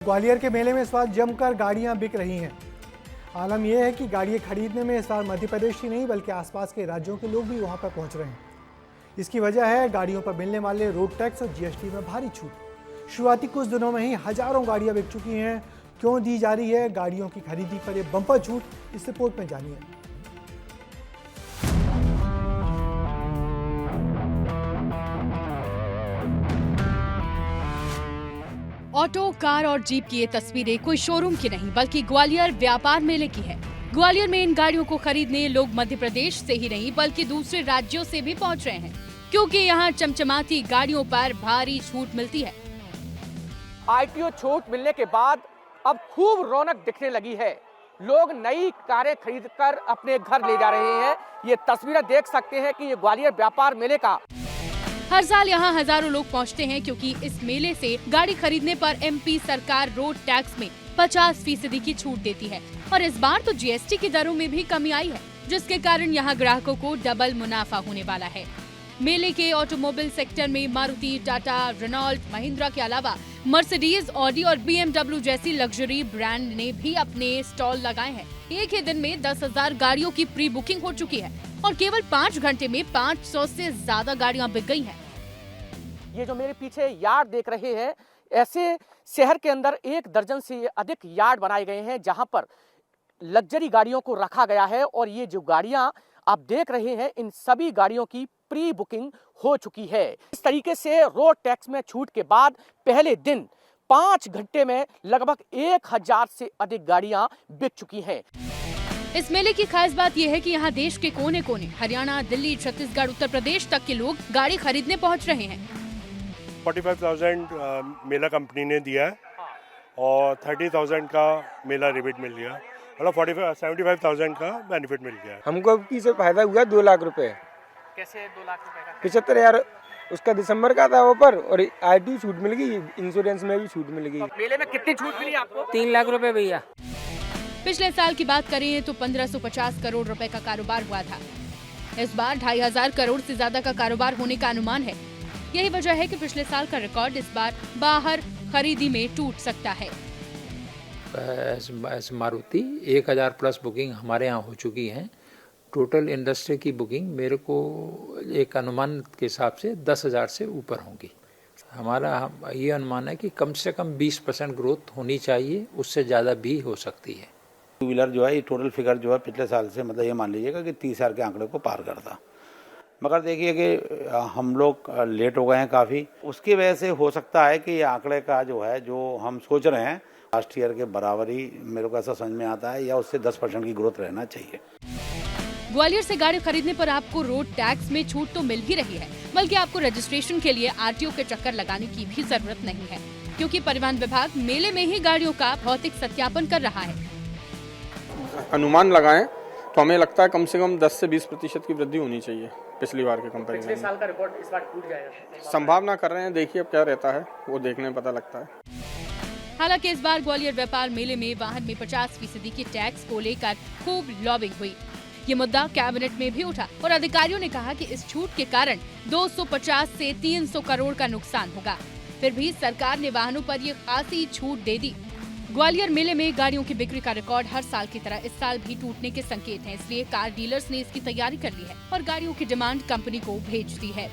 ग्वालियर के मेले में इस बार जमकर गाड़ियां बिक रही हैं। आलम यह है कि गाड़ियां खरीदने में इस बार मध्य प्रदेश ही नहीं बल्कि आसपास के राज्यों के लोग भी वहां पर पहुंच रहे हैं। इसकी वजह है गाड़ियों पर मिलने वाले रोड टैक्स और जीएसटी में भारी छूट। शुरुआती कुछ दिनों में ही हजारों गाड़ियां बिक चुकी हैं। क्यों दी जा रही है गाड़ियों की खरीदी पर यह बम्पर छूट, इस रिपोर्ट में जानिए। ऑटो, कार और जीप की ये तस्वीरें कोई शोरूम की नहीं बल्कि ग्वालियर व्यापार मेले की है। ग्वालियर में इन गाड़ियों को खरीदने लोग मध्य प्रदेश से ही नहीं बल्कि दूसरे राज्यों से भी पहुंच रहे हैं, क्योंकि यहाँ चमचमाती गाड़ियों पर भारी छूट मिलती है। आईटीओ छूट मिलने के बाद अब खूब रौनक दिखने लगी है। लोग नई कारें खरीदकर अपने घर ले जा रहे हैं। ये तस्वीरें देख सकते हैं कि ये ग्वालियर व्यापार मेले का। हर साल यहाँ हजारों लोग पहुँचते हैं क्योंकि इस मेले से गाड़ी खरीदने पर एमपी सरकार रोड टैक्स में 50% की छूट देती है और इस बार तो जीएसटी की दरों में भी कमी आई है, जिसके कारण यहाँ ग्राहकों को डबल मुनाफा होने वाला है। मेले के ऑटोमोबाइल सेक्टर में मारुति, टाटा, रेनॉल्ट, महिंद्रा के अलावा मर्सिडीज, ऑडी और BMW जैसी लग्जरी ब्रांड ने भी अपने स्टॉल लगाए हैं। एक ही दिन में 10,000 गाड़ियों की प्री बुकिंग हो चुकी है और केवल 5 घंटे में 500 से ज्यादा गाड़ियां बिक गई हैं। ये जो मेरे पीछे यार्ड देख रहे हैं, ऐसे शहर के अंदर 1 दर्जन से अधिक यार्ड बनाए गए हैं जहां पर लग्जरी गाड़ियों को रखा गया है। और ये जो गाड़ियां आप देख रहे हैं, इन सभी गाड़ियों की प्री बुकिंग हो चुकी है। इस तरीके से रोड टैक्स में छूट के बाद पहले दिन 5 घंटे में लगभग 1000 से अधिक गाड़ियां बिक चुकी हैं। इस मेले की खास बात यह है कि यहाँ देश के कोने कोने, हरियाणा, दिल्ली, छत्तीसगढ़, उत्तर प्रदेश तक के लोग गाड़ी खरीदने पहुँच रहे हैं। 45,000 मेला कंपनी ने दिया है और 30,000 का मेला रिबेट मिल गया, मतलब 75,000 का बेनिफिट मिल गया। हमको किसे फायदा हुआ 2 लाख रुपए। कैसे 2 लाख रुपए का? 75,000 उसका दिसंबर का था ऊपर और आईटी छूट मिल गई, इंश्योरेंस में भी छूट मिल गई। मेले में कितनी छूट मिली आपको? 3 लाख रुपए भैया। पिछले साल की बात करें तो 1550 करोड़ रुपए का कारोबार हुआ था। इस बार 2,500 करोड़ से ज्यादा का कारोबार होने का अनुमान है। यही वजह है कि पिछले साल का रिकॉर्ड इस बार बाहर खरीदी में टूट सकता है। मारुति 1000 प्लस बुकिंग हमारे यहाँ हो चुकी है। टोटल इंडस्ट्री की बुकिंग मेरे को एक अनुमान के हिसाब से 10,000 से ऊपर होंगी। हमारा ये अनुमान है कि कम से कम 20% ग्रोथ होनी चाहिए, उससे ज़्यादा भी हो सकती है। 2 व्हीलर जो है ये टोटल फिगर जो है पिछले साल से मतलब ये मान लीजिएगा कि 30,000 के आंकड़े को पार करता। मगर देखिए कि हम लोग लेट हो गए हैं काफ़ी, उसकी वजह से हो सकता है कि ये आंकड़े का जो है जो हम सोच रहे हैं लास्ट ईयर के बराबर ही मेरे को ऐसा समझ में आता है या उससे 10% की ग्रोथ रहना चाहिए। ग्वालियर से गाड़ी खरीदने पर आपको रोड टैक्स में छूट तो मिल ही रही है, बल्कि आपको रजिस्ट्रेशन के लिए आरटीओ के चक्कर लगाने की भी जरूरत नहीं है, क्योंकि परिवहन विभाग मेले में ही गाड़ियों का भौतिक सत्यापन कर रहा है। अनुमान लगाएं तो हमें लगता है कम से कम 10 से 20% की वृद्धि होनी चाहिए पिछली बार के कंपैरिजन में। पिछले साल का रिकॉर्ड इस बार टूट जाएगा, संभावना कर रहे हैं, देखिए अब क्या रहता है वो देखने में पता लगता है। हालांकि इस बार ग्वालियर व्यापार मेले में वाहन में 50% की टैक्स को लेकर खूब लॉबिंग हुई। ये मुद्दा कैबिनेट में भी उठा और अधिकारियों ने कहा कि इस छूट के कारण 250 से 300 करोड़ का नुकसान होगा। फिर भी सरकार ने वाहनों पर ये खासी छूट दे दी। ग्वालियर मेले में गाड़ियों की बिक्री का रिकॉर्ड हर साल की तरह इस साल भी टूटने के संकेत हैं, इसलिए कार डीलर्स ने इसकी तैयारी कर ली है और गाड़ियों की डिमांड कंपनी को भेज दी है।